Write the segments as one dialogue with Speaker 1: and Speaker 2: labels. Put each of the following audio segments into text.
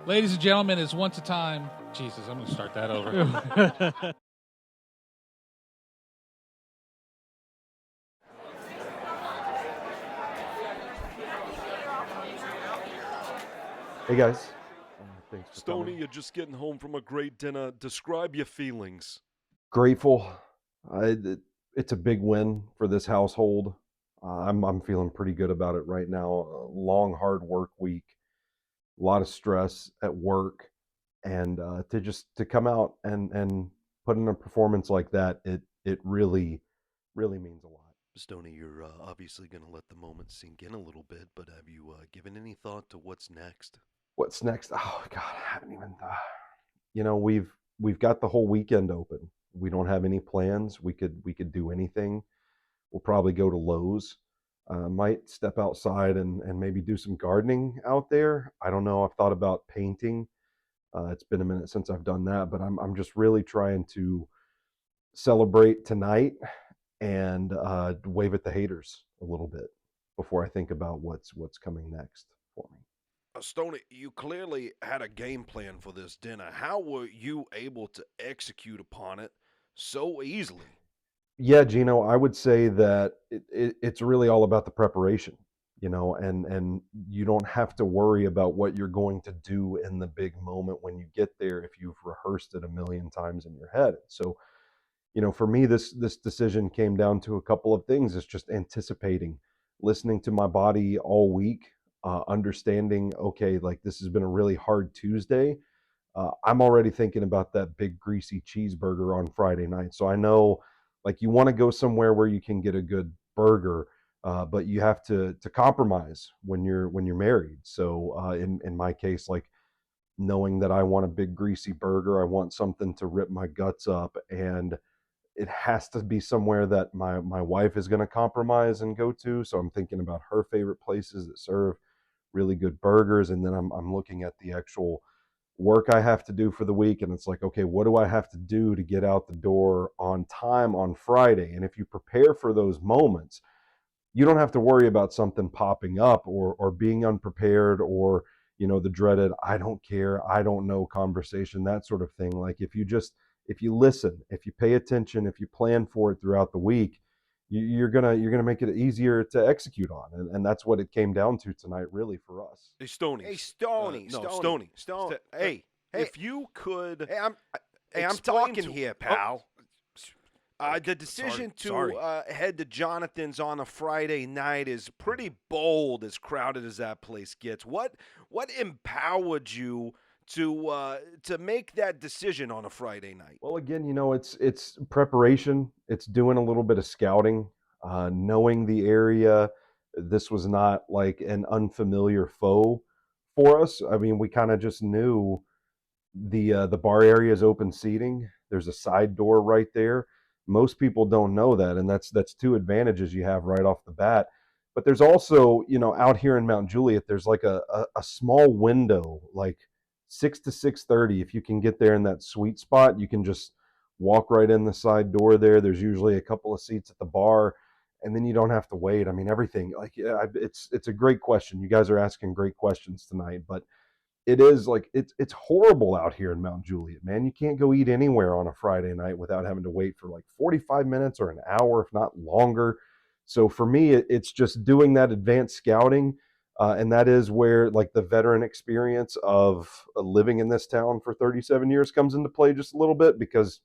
Speaker 1: Ladies and gentlemen, it's once a time. Jesus, I'm going to start that over.
Speaker 2: Hey guys, thanks for
Speaker 3: Stoney,
Speaker 2: coming.
Speaker 3: you're just getting home from a great dinner. Describe your feelings.
Speaker 2: Grateful. It's a big win for this household. I'm feeling pretty good about it right now. A long, hard work week, a lot of stress at work, and to come out and put in a performance like that, it really means a lot.
Speaker 3: Stoney, you're obviously going to let the moment sink in a little bit, but have you given any thought to what's next?
Speaker 2: What's next? Oh God, I haven't even. We've got the whole weekend open. We don't have any plans. We could do anything. We'll probably go to Lowe's. Might step outside and maybe do some gardening out there. I don't know. I've thought about painting. It's been a minute since I've done that, but I'm just really trying to celebrate tonight and wave at the haters a little bit before I think about what's coming next for me.
Speaker 3: Stoney, you clearly had a game plan for this dinner. How were you able to execute upon it so easily?
Speaker 2: Yeah, Gino, I would say that it's really all about the preparation, and you don't have to worry about what you're going to do in the big moment when you get there if you've rehearsed it a million times in your head. So, for me, this decision came down to a couple of things. It's just anticipating, listening to my body all week, understanding, okay, like this has been a really hard Tuesday. I'm already thinking about that big greasy cheeseburger on Friday night. So I know, like, you want to go somewhere where you can get a good burger, but you have to compromise when you're married. So in my case, like knowing that I want a big greasy burger, I want something to rip my guts up, and it has to be somewhere that my wife is going to compromise and go to. So I'm thinking about her favorite places that serve really good burgers, and then I'm looking at the actual work I have to do for the week, and it's like, okay, what do I have to do to get out the door on time on Friday? And if you prepare for those moments, you don't have to worry about something popping up or being unprepared, or the dreaded "I don't care, I don't know" conversation, that sort of thing. Like, if you listen, if you pay attention, if you plan for it throughout the week, you're gonna make it easier to execute on, and that's what it came down to tonight, really, for us.
Speaker 3: Hey, Stoney.
Speaker 4: Hey, Stoney,
Speaker 3: No,
Speaker 4: Stoney,
Speaker 3: Stoney.
Speaker 4: Stone. Hey, hey,
Speaker 3: If you could
Speaker 4: hey, I'm
Speaker 3: explain
Speaker 4: talking
Speaker 3: to.
Speaker 4: here,
Speaker 3: Oh,
Speaker 4: pal.
Speaker 3: okay,
Speaker 4: The decision
Speaker 3: sorry.
Speaker 4: to head to Jonathan's on a Friday night is pretty bold, as crowded as that place gets. What empowered you to make that decision on a Friday night?
Speaker 2: Well, again, it's preparation. It's doing a little bit of scouting, knowing the area. This was not like an unfamiliar foe for us. I mean, we kind of just knew the bar area is open seating. There's a side door right there. Most people don't know that, and that's two advantages you have right off the bat. But there's also, out here in Mount Juliet, there's like a small window, like 6 to 6:30. If you can get there in that sweet spot, you can just walk right in the side door there. There's usually a couple of seats at the bar, and then you don't have to wait. I mean, everything, like, yeah, it's a great question. You guys are asking great questions tonight, but it is like it's horrible out here in Mount Juliet, man. You can't go eat anywhere on a Friday night without having to wait for like 45 minutes or an hour, if not longer. So for me, it's just doing that advanced scouting, and that is where, like, the veteran experience of living in this town for 37 years comes into play just a little bit, because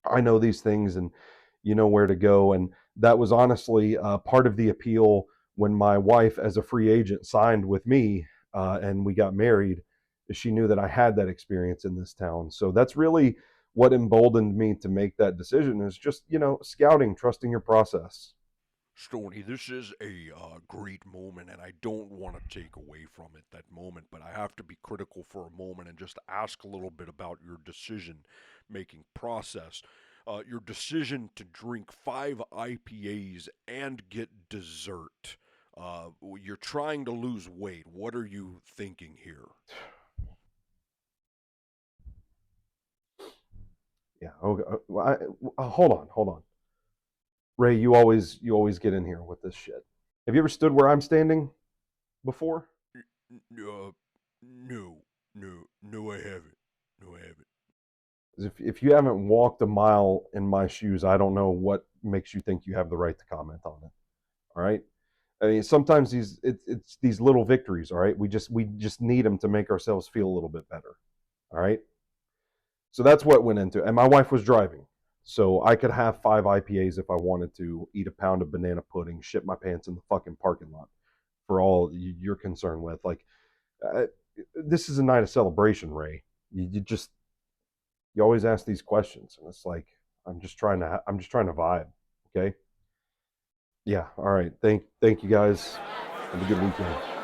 Speaker 2: I know these things, and you know where to go. And that was honestly part of the appeal when my wife, as a free agent, signed with me, and we got married. She knew that I had that experience in this town. So that's really what emboldened me to make that decision, is just, scouting, trusting your process.
Speaker 3: Stoney, this is a great moment, and I don't want to take away from it that moment, but I have to be critical for a moment and just ask a little bit about your decision making process. Your decision to drink 5 IPAs and get dessert. You're trying to lose weight. What are you thinking here?
Speaker 2: Yeah. Okay. Hold on. Ray, you always get in here with this shit. Have you ever stood where I'm standing before?
Speaker 3: No, no,
Speaker 2: If you haven't walked a mile in my shoes, I don't know what makes you think you have the right to comment on it. All right. I mean, sometimes it's these little victories. All right. We just need them to make ourselves feel a little bit better. All right. So that's what went into it. And my wife was driving. So I could have 5 IPAs if I wanted to, eat a pound of banana pudding, shit my pants in the fucking parking lot for all you're concerned with. Like, uh, this is a night of celebration, Ray. You always ask these questions, and it's like I'm just trying to vibe. Okay. Yeah. All right. Thank you guys. Have a good weekend.